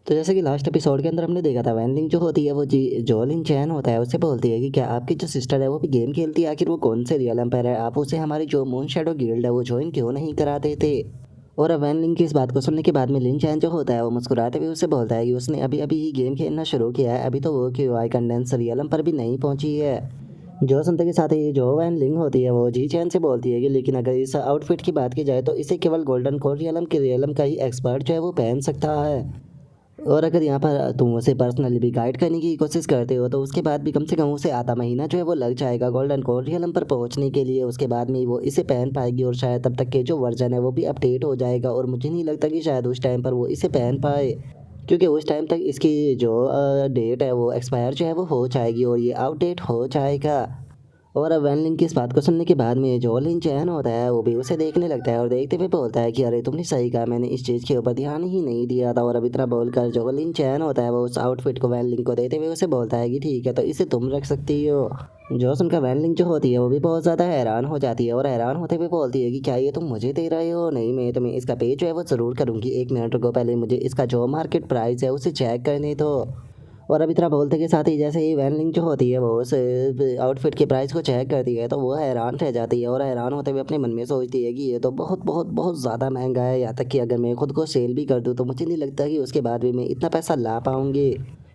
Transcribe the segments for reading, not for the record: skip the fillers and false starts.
तो जैसे कि लास्ट एपिसोड के अंदर हमने देखा था वैन लिंग जो होती है वो जी जो लिन चैन होता है उससे बोलती है कि क्या आपकी जो सिस्टर है वो भी गेम खेलती है, आखिर वो कौन से रियल एम्पायर है, आप उसे हमारी जो मून शेडो गिल्ड है वो ज्वाइन क्यों नहीं कराते थे। और अब वैन लिंग की इस बात को सुनने के बाद में लिन चैन जो होता है वो मुस्कुराते हुए उससे बोलता है कि उसने अभी अभी ही गेम खेलना शुरू किया है, अभी तो वो क्यू आई कंडेंस रियल पर भी नहीं पहुंची है। जो सुनते के साथ ही जो वैन लिंग होती है वो जी चैन से बोलती है कि लेकिन अगर इस आउटफिट की बात की जाए तो इसे केवल गोल्डन कोर रियलम के रियलम का ही एक्सपर्ट जो है वो पहन सकता है। और अगर यहाँ पर तुम उसे पर्सनली भी गाइड करने की कोशिश करते हो तो उसके बाद भी कम से कम उसे आधा महीना जो है वो लग जाएगा गोल्डन कोरियलम पर पहुंचने के लिए, उसके बाद में ही वो इसे पहन पाएगी और शायद तब तक के जो वर्जन है वो भी अपडेट हो जाएगा और मुझे नहीं लगता कि शायद उस टाइम पर वो इसे पहन पाए, क्योंकि उस टाइम तक इसकी जो डेट है वो एक्सपायर जो है वो हो जाएगी और ये आउटडेट हो जाएगा। और अब वैन लिंग की इस बात को सुनने के बाद में जो लिन चैन होता है वो भी उसे देखने लगता है और देखते हुए बोलता है कि अरे तुमने सही कहा, मैंने इस चीज़ के ऊपर ध्यान ही नहीं दिया था। और अब इतना बोलकर जो लिन चैन होता है वो उस आउटफिट को वैन लिंग को देते हुए उसे बोलता है कि ठीक है तो इसे तुम रख सकती हो। जो सुनकर वैन लिंग जो होती है वो भी बहुत ज़्यादा हैरान हो जाती है और हैरान होते हुए बोलती है कि क्या ये तुम मुझे दे रहे हो, नहीं मैं तुम्हें इसका पे जो है वो ज़रूर करूँगी, 1 मिनट रुको, पहले मुझे इसका जो मार्केट प्राइस है उसे चेक करने दो। और अब इतना बोलते के साथ ही जैसे ही वैन लिंग जो होती है वो उस आउटफिट के प्राइस को चेक करती है तो वो हैरान रह जाती है और हैरान होते हुए अपने मन में सोचती है कि ये तो बहुत बहुत बहुत ज़्यादा महंगा है, यहाँ तक कि अगर मैं खुद को सेल भी कर दूँ तो मुझे नहीं लगता कि उसके बाद भी मैं इतना पैसा ला पाऊंगी।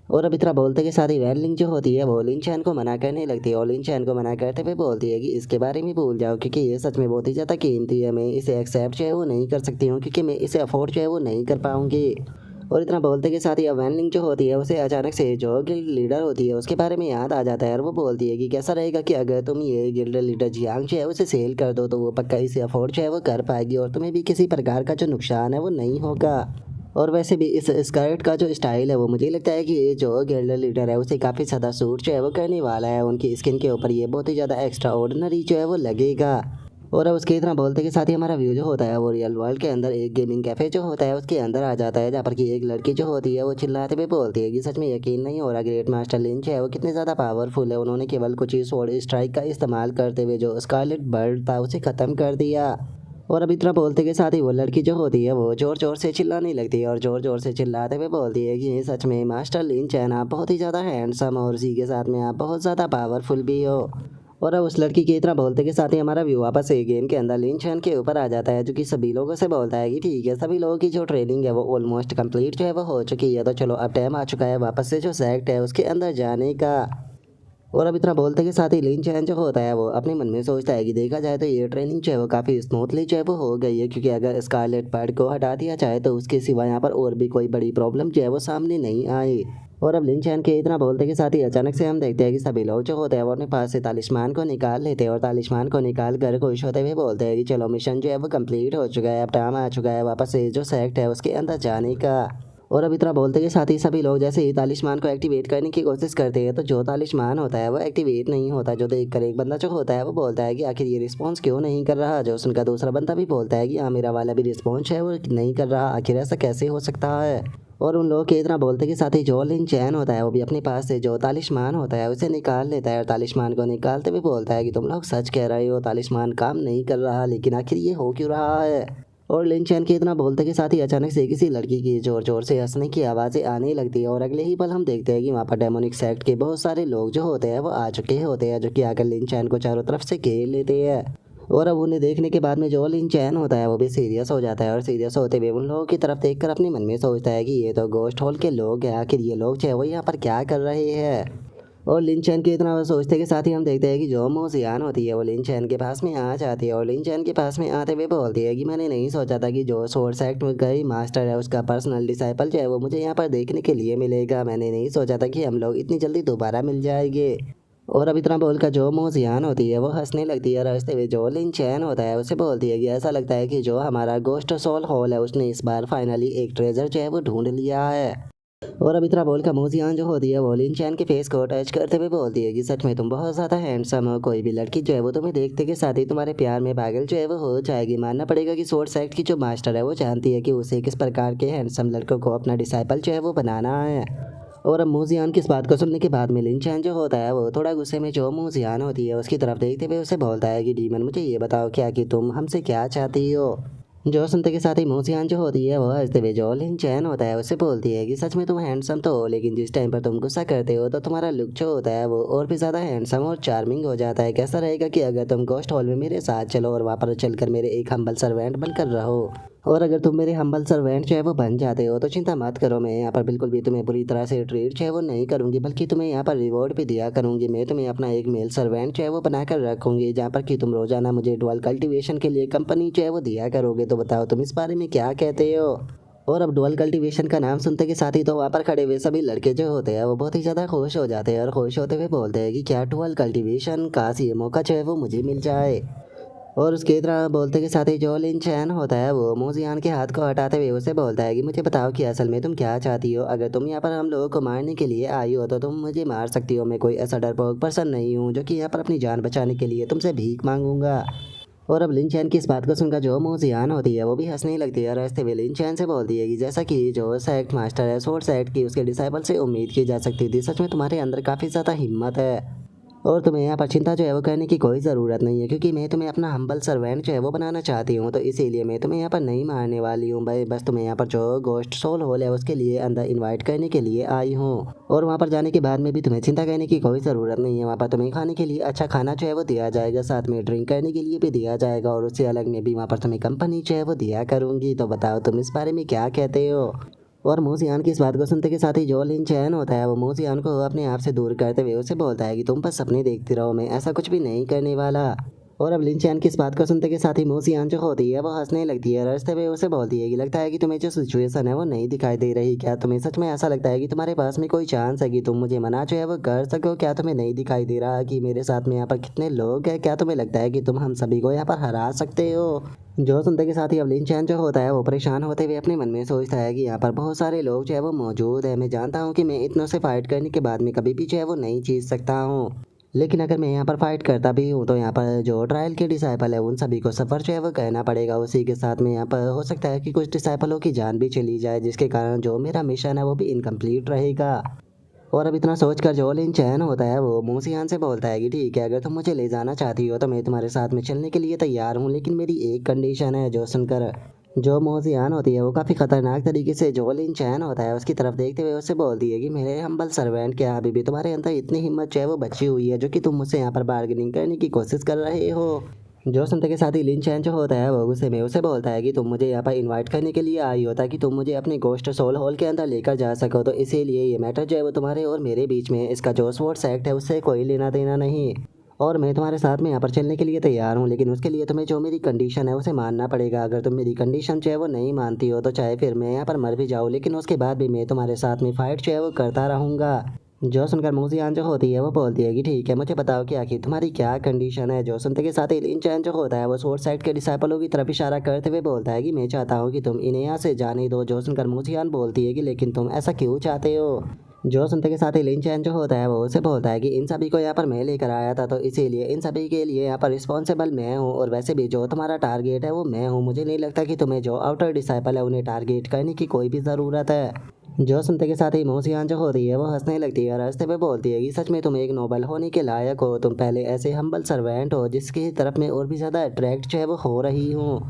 और अब इतना बोलते के साथ ही वैन लिंग जो होती है वो लिन चैन को मना करने लगती है और लिन चैन को मना करते हुए बोलती है कि इसके बारे में भूल जाओ, क्योंकि ये सच में बहुत ही ज़्यादा कीमती है, मैं इसे एक्सेप्ट जो है वो नहीं कर सकती हूँ क्योंकि मैं इसे अफोर्ड जो है वो नहीं कर पाऊंगी। और इतना बोलते के साथ ही अब वैन लिंग जो होती है उसे अचानक से जो गिल्ड लीडर होती है उसके बारे में याद आ जाता है और वो बोलती है कि कैसा रहेगा कि अगर तुम ये गिल्ड लीडर जियांग जो है उसे सेल कर दो तो वो पक्का इसे अफोर्ड जो है वो कर पाएगी और तुम्हें भी किसी प्रकार का जो नुकसान है वो नहीं होगा। और वैसे भी इस स्कर्ट का जो स्टाइल है वो मुझे लगता है कि ये जो गिल्ड लीडर है उसे काफ़ी ज़्यादा सूट जो है वो करने वाला है, उनकी स्किन के ऊपर ये बहुत ही ज़्यादा एक्स्ट्रा ऑर्डिनरी जो है वो लगेगा। और अब उसके इतना बोलते के साथ ही हमारा व्यू जो होता है वो रियल वर्ल्ड के अंदर एक गेमिंग कैफे जो होता है उसके अंदर आ जाता है, जहाँ पर कि एक लड़की जो होती है वो चिल्लाते हुए बोलती है कि सच में यकीन नहीं हो रहा ग्रेट मास्टर लिंच है वो कितने ज़्यादा पावरफुल है, उन्होंने केवल कुछ ही स्वॉर्ड स्ट्राइक का इस्तेमाल करते हुए जो स्कारलेट बर्ड था उसे ख़त्म कर दिया। और अब इतना बोलते के साथ ही वो लड़की जो होती है वो ज़ोर ज़ोर से चिल्लाने लगती है और ज़ोर ज़ोर से चिल्लाते हुए बोलती है कि सच में मास्टर लिंच है, आप बहुत ही ज़्यादा हैंडसम और उसी के साथ में आप बहुत ज़्यादा पावरफुल भी हो। और अब उस लड़की की इतना बोलते के साथ ही हमारा व्यू वापस से गेम के अंदर लिन चैन के ऊपर आ जाता है, जो कि सभी लोगों से बोलता है कि ठीक है सभी लोगों की जो ट्रेनिंग है वो ऑलमोस्ट कंप्लीट जो है वो हो चुकी है, तो चलो अब टाइम आ चुका है वापस से जो सेक्ट है उसके अंदर जाने का। और अब इतना बोलते के साथ ही लिन चैन जो होता है वो अपने मन में सोचता है कि देखा जाए तो ये ट्रेनिंग जो है वो काफ़ी स्मूथली जो है वो हो गई है, क्योंकि अगर स्कारलेट बर्ड को हटा दिया जाए तो उसके सिवा यहाँ पर और भी कोई बड़ी प्रॉब्लम जो है वो सामने नहीं आई। और अब लिन चैन के इतना बोलते के साथ ही अचानक से हम देखते हैं कि सभी लोग जो होते हैं वो अपने पास से तालिस्मान को निकाल लेते हैं और तालिस्मान को निकाल कर खुश होते हुए बोलते हैं कि चलो मिशन जो है वो कंप्लीट हो चुका है, अब टाइम आ चुका है वापस से जो सेक्ट है उसके अंदर जाने का। और अब इतना बोलते के साथ ही सभी लोग जैसे ही तालिस्मान को एक्टिवेट करने की कोशिश करते हैं तो जो तालिस्मान होता है वो एक्टिवेट नहीं होता, जो देख कर एक बंदा जो होता है वो बोलता है कि आखिर ये रिस्पॉन्स क्यों नहीं कर रहा, जो उनका दूसरा बंदा भी बोलता है कि हाँ मेरा वाला भी रिस्पॉन्स है वो नहीं कर रहा, आखिर ऐसा कैसे हो सकता है। और उन लोगों के इतना बोलते के साथ ही जो लिन चैन होता है वो भी अपने पास से जो तालिस्मान होता है उसे निकाल लेता है और तालिस्मान को निकालते हुए बोलता है कि तुम लोग सच कह रहे हो, तालिस्मान काम नहीं कर रहा, लेकिन आखिर ये हो क्यों रहा है। और लिन चैन के इतना बोलते के साथ ही अचानक से किसी लड़की की जोर जोर से हंसने की आवाज़ें आने लगती है और अगले ही पल हम देखते हैं कि वहाँ पर डेमोनिक सेक्ट के बहुत सारे लोग जो होते हैं वो आ चुके होते हैं, जो कि आकर लिन चैन को चारों तरफ से घेर लेते हैं। और अब उन्हें देखने के बाद में जो लिन चैन होता है वो भी सीरियस हो जाता है और सीरियस होते हुए उन लोगों की तरफ देखकर अपने मन में सोचता है कि ये तो गोस्ट हॉल के लोग हैं, आखिर ये लोग जो है वो यहाँ पर क्या कर रहे हैं। और लिन चैन के इतना सोचते के साथ ही हम देखते हैं कि जो मोजियान होती है वो लिन चैन के पास में आ जाती है और लिन चैन के पास में आते हुए बोलती है कि मैंने नहीं सोचा था कि जो सोर्स एक्ट में गई मास्टर है उसका पर्सनल डिसाइपल जो है वो मुझे यहाँ पर देखने के लिए मिलेगा, मैंने नहीं सोचा था कि हम लोग इतनी जल्दी दोबारा मिल जाएंगे। और अब इतना बोलकर जो मोजियान होती है वो हंसने लगती है और हंसते हुए जो लिन चैन होता है उसे बोलती है कि ऐसा लगता है कि जो हमारा गोस्ट सोल हॉल है उसने इस बार फाइनली एक ट्रेजर जो है वो ढूंढ लिया है। और अब इतना बोलकर मोजियान जो होती है वो लिन चैन के फेस को टच करते हुए बोलती है कि सच में तुम बहुत ज़्यादा हैंडसम हो, कोई भी लड़की जो है वो तुम्हें देखते के साथ ही तुम्हारे प्यार में पागल जो है वो हो जाएगी, मानना पड़ेगा कि सोर्स एक्ट की जो मास्टर है वो जानती है कि उसे किस प्रकार के हैंडसम लड़कों को अपना डिसाइपल जो है वो बनाना है। और अब मोजियान की इस बात को सुनने के बाद में लिन चैन जो होता है वो थोड़ा गुस्से में जो मोजियान होती है उसकी तरफ देखते हुए उसे बोलता है कि डीमन मुझे ये बताओ क्या कि तुम हमसे क्या चाहती हो। जो सुनते के साथ ही मोसियान जो होती है वो हंसते हुए जो लिन चैन होता है उससे बोलती है कि सच में तुम हैंडसम तो हो, लेकिन जिस टाइम पर तुम गुस्सा करते हो तो तुम्हारा लुक जो होता है वो और भी ज़्यादा हैंडसम और चार्मिंग हो जाता है। कैसा रहेगा कि अगर तुम गोस्ट हॉल में मेरे साथ चलो और वहाँ पर चलकर मेरे एक हम्बल सर्वेंट बनकर रहो। और अगर तुम मेरे हम्बल सर्वेंट जो है वो बन जाते हो तो चिंता मत करो, मैं यहाँ पर बिल्कुल भी तुम्हें बुरी तरह से ट्रीट जो है वो नहीं करूँगी, बल्कि तुम्हें यहाँ पर रिवॉर्ड भी दिया करूँगी। मैं तुम्हें अपना एक मेल सर्वेंट जो है वो बनाकर रखूँगी, जहाँ पर कि तुम रोजाना मुझे डुअल कल्टीवेशन के लिए कंपनी जो है वो दिया करोगे। तो बताओ तुम इस बारे में क्या कहते हो। और अब डुअल कल्टीवेशन का नाम सुनते के साथ ही तो वहाँ पर खड़े हुए सभी लड़के जो होते हैं वो बहुत ही ज़्यादा खुश हो जाते हैं और खुश होते हुए बोलते हैं कि क्या डुअल कल्टीवेशन का ये मौका जो है वो मुझे मिल जाए। और उसके तरह बोलते के साथ ही जो लिन चैन होता है वो मोजियान के हाथ को हटाते हुए उसे बोलता है कि मुझे बताओ कि असल में तुम क्या चाहती हो। अगर तुम यहाँ पर हम लोगों को मारने के लिए आई हो तो तुम मुझे मार सकती हो, मैं कोई ऐसा डरपोक पर्सन नहीं हूँ जो कि यहाँ पर अपनी जान बचाने के लिए तुमसे भीख मांगूंगा। और अब लिन चैन की इस बात को सुनकर जो मोजियान होती है वो भी हंसने लगती है और हंसते हुए लिन चैन से बोलती है कि जैसा कि जो सेक्ट मास्टर है सोर्ड सेक्ट की उसके डिसाइपल से उम्मीद की जा सकती थी, सच में तुम्हारे अंदर काफ़ी ज़्यादा हिम्मत है। और तुम्हें यहाँ पर चिंता जो है वो करने की कोई ज़रूरत नहीं है, क्योंकि मैं तुम्हें अपना हम्बल सर्वेंट जो है वो बनाना चाहती हूँ। तो इसीलिए मैं तुम्हें यहाँ पर नहीं मारने वाली हूँ भाई, बस तुम्हें यहाँ पर जो गोस्ट सोल होल है उसके लिए अंदर इनवाइट करने के लिए आई हूँ। और वहाँ पर जाने के बाद में भी तुम्हें चिंता करने की कोई ज़रूरत नहीं है। वहाँ पर तुम्हें खाने के लिए अच्छा खाना जो है वो दिया जाएगा, साथ में ड्रिंक करने के लिए भी दिया जाएगा, और उससे अलग में भी वहाँ पर तुम्हें कंपनी जो है वो दिया करूँगी। तो बताओ तुम इस बारे में क्या कहते हो। और मोसियान की इस बात को सुनते के साथ ही जो लिन चैन होता है वो मोसियान को अपने आप से दूर करते हुए उसे बोलता है कि तुम बस सपने देखती रहो, मैं ऐसा कुछ भी नहीं करने वाला। और अब लिन चैन की इस बात को सुनते के साथ ही मोसियान जो होती है वो हंसने लगती है, हंसते हुए उसे बोलती है कि लगता है कि तुम्हें जो सिचुएशन है वो नहीं दिखाई दे रही, क्या तुम्हें सच में ऐसा लगता है कि तुम्हारे पास में कोई चांस है कि तुम मुझे मना जो है वो कर सको। क्या तुम्हें नहीं दिखाई दे रहा कि मेरे साथ में यहाँ पर कितने लोग हैं, क्या तुम्हें लगता है कि तुम हम सभी को यहाँ पर हरा सकते हो। जो सुनते के साथ ही अब लिन चैन जो होता है वो परेशान होते हुए अपने मन में सोचता है कि यहाँ पर बहुत सारे लोग जो है वो मौजूद है, मैं जानता हूँ कि मैं इतनों से फाइट करने के बाद में कभी भी जो है वो नहीं जीत सकता हूँ, लेकिन अगर मैं यहाँ पर फाइट करता भी हूँ तो यहाँ पर जो ट्रायल के डिसाइपल है उन सभी को सफ़र जो है वो कहना पड़ेगा। उसी के साथ में यहाँ पर हो सकता है कि कुछ डिसाइपलों की जान भी चली जाए, जिसके कारण जो मेरा मिशन है वो भी इनकम्प्लीट रहेगा। और अब इतना सोचकर जो लिन चैन होता है वो मोसियान से बोलता है कि ठीक है, अगर तुम मुझे ले जाना चाहती हो तो मैं तुम्हारे साथ में चलने के लिए तैयार हूँ, लेकिन मेरी एक कंडीशन है। जो सुनकर जो मोसियान होती है वो काफ़ी खतरनाक तरीके से जो लिन चैन होता है उसकी तरफ देखते हुए उससे बोलती है कि मेरे हम्बल सर्वेंट, क्या अभी भी तुम्हारे अंदर इतनी हिम्मत जो है वो बची हुई है जो कि तुम मुझसे यहाँ पर बार्गेनिंग करने की कोशिश कर रहे हो। जो सुनते के साथ ही लिन चैन जो होता है वो गुस्से में उसे बोलता है कि तुम मुझे यहाँ पर इनवाइट करने के लिए आई हो ताकि तुम मुझे अपने गोस्ट सोल हॉल के अंदर लेकर जा सको, तो इसीलिए ये मैटर जो है वो तुम्हारे और मेरे बीच में है। इसका जो स्वॉर्ड एक्ट है उससे कोई लेना देना नहीं। और मैं तुम्हारे साथ में यहाँ पर चलने के लिए तैयार हूँ, लेकिन उसके लिए तुम्हें जो मेरी कंडीशन है उसे मानना पड़ेगा। अगर तुम मेरी कंडीशन जो है वो नहीं मानती हो तो चाहे फिर मैं यहाँ पर मर भी जाऊँ, लेकिन उसके बाद भी मैं तुम्हारे साथ में फ़ाइट जो है वो करता रहूँगा। जो सुनकर मोसियान जो होती है वो बोलती है कि ठीक है, मुझे बताओ कि आखिर तुम्हारी क्या कंडीशन है। जो सुनते के साथ ही लिन चैन जो होता है वो सोर्ड साइड के डिसाइपलों की तरफ इशारा करते हुए बोलता है कि मैं चाहता हूँ कि तुम इन्हें यहाँ से जाने दो। जो सुनकर मोसियान बोलती है कि लेकिन तुम ऐसा क्यों चाहते हो। जो सुनते के साथ ही लिन चैन जो होता है वो उसे बोलता है कि इन सभी को यहाँ पर मैं लेकर आया था, तो इसीलिए इन सभी के लिए यहाँ पर रिस्पॉन्सिबल मैं हूँ, और वैसे भी जो तुम्हारा टारगेट है वो मैं हूँ। मुझे नहीं लगता कि तुम्हें जो आउटर डिसाइपल है उन्हें टारगेट करने की कोई भी ज़रूरत है। जो सुनते के साथ ही मोसियान जो होती है वो हंसने लगती है और हंसते हुए बोलती है कि सच में तुम एक नोबल होने के लायक हो। तुम पहले ऐसे हम्बल सर्वेंट हो जिसकी तरफ मैं और भी ज़्यादा अट्रैक्ट जो है वो हो रही हूँ।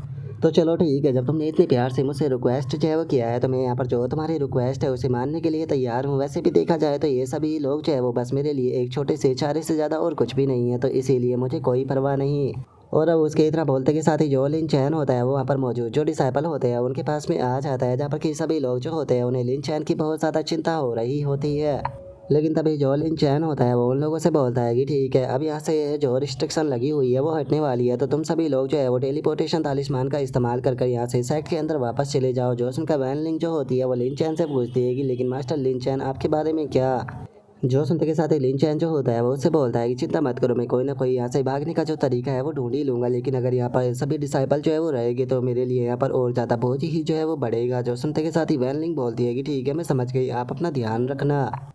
तो चलो ठीक है, जब तुमने इतने प्यार से मुझसे रिक्वेस्ट जो है वो किया है तो मैं यहाँ पर जो तुम्हारी रिक्वेस्ट है उसे मानने के लिए तैयार हूँ। वैसे भी देखा जाए तो ये सभी लोग जो है वो बस मेरे लिए एक छोटे से इशारे से ज़्यादा और कुछ भी नहीं है, तो इसीलिए मुझे कोई परवाह नहीं। और अब उसके इतना बोलते के साथ ही जो लिन चैन होता है वो वहाँ पर मौजूद जो डिसाइपल होते हैं उनके पास में आ जाता है, जहाँ पर कि सभी लोग जो होते हैं उन्हें लिन चैन की बहुत ज़्यादा चिंता हो रही होती है। लेकिन तभी जो लिन चैन होता है वो उन लोगों से बोलता है कि ठीक है, अब यहाँ से जो रिस्ट्रिक्शन लगी हुई है वो हटने वाली है, तो तुम सभी लोग जो है वो टेलीपोर्टेशन तालिस्मान का इस्तेमाल कर यहाँ से सेट के अंदर वापस चले जाओ। जो उनका वैन लिंक जो होती है वो लिन चैन से पूछती है कि लेकिन मास्टर लिन चैन आपके बारे में क्या। जो सुनते के साथ ही लिन चैन जो होता है वो उससे बोलता है कि चिंता मत करो, मैं कोई ना कोई यहाँ से भागने का जो तरीका है वो ढूंढ ही लूंगा, लेकिन अगर यहाँ पर सभी डिसाइपल जो है वो रहेंगे तो मेरे लिए यहाँ पर और ज़्यादा बोझ ही जो है वो बढ़ेगा। जो सुनते के साथ ही वैन लिंक बोलती है कि ठीक है, मैं समझ गई, आप अपना ध्यान रखना।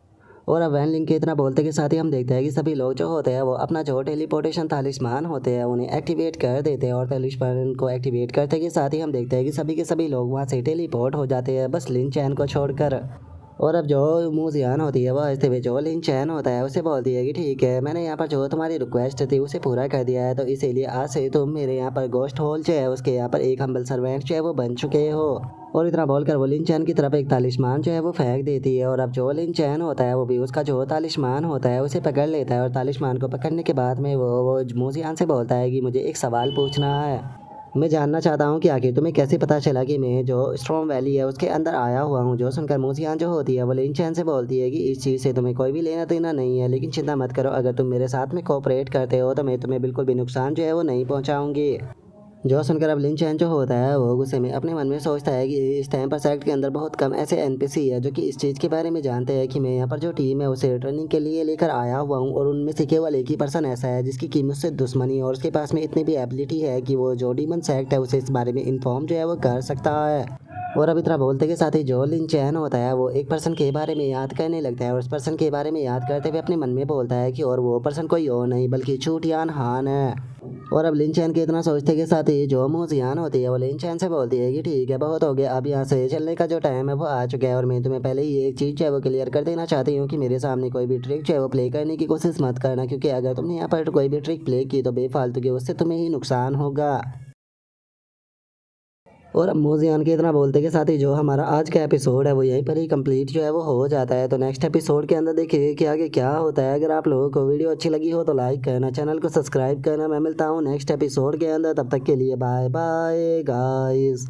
और अब वैन लिंक के इतना बोलते के साथ ही हम देखते हैं कि सभी लोग जो होते हैं वो अपना जो टेलीपोर्टेशन तालिस्मान होते हैं उन्हें एक्टिवेट कर देते हैं, और तालिस्मान को एक्टिवेट करते के साथ ही हम देखते हैं कि सभी के सभी लोग वहाँ से टेलीपोर्ट हो जाते हैं, बस लिन चैन को छोड़कर। और अब जो मूजियान होती है वो हंसते हुए जो लिन चैन होता है उसे बोलती है कि ठीक है, मैंने यहाँ पर जो तुम्हारी रिक्वेस्ट थी उसे पूरा कर दिया है, तो इसीलिए आज से तुम मेरे यहाँ पर गोश्त हॉल जो है उसके यहाँ पर एक हम्बल सर्वेंट जो है वो बन चुके हो। और इतना बोलकर वो लिन चैन की तरफ एक तालिस्मान जो है वो फेंक देती है, और अब जो लिन चैन होता है वो भी उसका जो तालिस्मान होता है उसे पकड़ लेता है, और तालिस्मान को पकड़ने के बाद में वो मूजियान से बोलता है कि मुझे एक सवाल पूछना है। मैं जानना चाहता हूँ कि आखिर तुम्हें कैसे पता चला कि मैं जो स्ट्रॉम वैली है उसके अंदर आया हुआ हूँ। जो सुनकर मूजियान जो होती है वो लिन चैन से बोलती है कि इस चीज़ से तुम्हें कोई भी लेना देना नहीं है, लेकिन चिंता मत करो, अगर तुम मेरे साथ में कोऑपरेट करते हो तो मैं तुम्हें बिल्कुल भी नुकसान जो है वो नहीं पहुँचाऊँगी। जो सुनकर अब लिन चैन जो होता है वो गुस्से में अपने मन में सोचता है कि इस टाइम पर सेक्ट के अंदर बहुत कम ऐसे एनपीसी है जो कि इस चीज़ के बारे में जानते हैं कि मैं यहाँ पर जो टीम है उसे ट्रेनिंग के लिए लेकर आया हुआ हूँ, और उनमें से केवल एक ही पर्सन ऐसा है जिसकी की मुझसे दुश्मनी और उसके पास में इतनी भी एबिलिटी है कि वो जो डीमन सेक्ट है उसे इस बारे में इन्फॉर्म जो है वो कर सकता है। और अब इतना बोलते के साथ ही जो लिन चैन होता है वो एक पर्सन के बारे में याद करने लगता है, और उस पर्सन के बारे में याद करते हुए अपने मन में बोलता है कि और वो पर्सन कोई और नहीं बल्कि चूटियान हान है। और अब लिन चैन के इतना सोचते के साथ ही जो मूजियान होती है वो लिन चैन से बोलती है कि ठीक है, बहुत हो गया, अब यहाँ से चलने का जो टाइम है वो आ चुका है, और मैं तुम्हें पहले ही एक चीज़ जो है वो क्लियर कर देना चाहती हूँ कि मेरे सामने कोई भी ट्रिक जो है वो प्ले करने की कोशिश मत करना, क्योंकि अगर तुमने यहाँ पर कोई भी ट्रिक प्ले की तो बेफालतू की उससे तुम्हें ही नुकसान होगा। और अब मूजियान के इतना बोलते के साथ ही जो हमारा आज का एपिसोड है वो यहीं पर ही कंप्लीट जो है वो हो जाता है। तो नेक्स्ट एपिसोड के अंदर देखिए कि आगे क्या होता है। अगर आप लोगों को वीडियो अच्छी लगी हो तो लाइक करना, चैनल को सब्सक्राइब करना। मैं मिलता हूँ नेक्स्ट एपिसोड के अंदर, तब तक के लिए बाय बाय गाइस।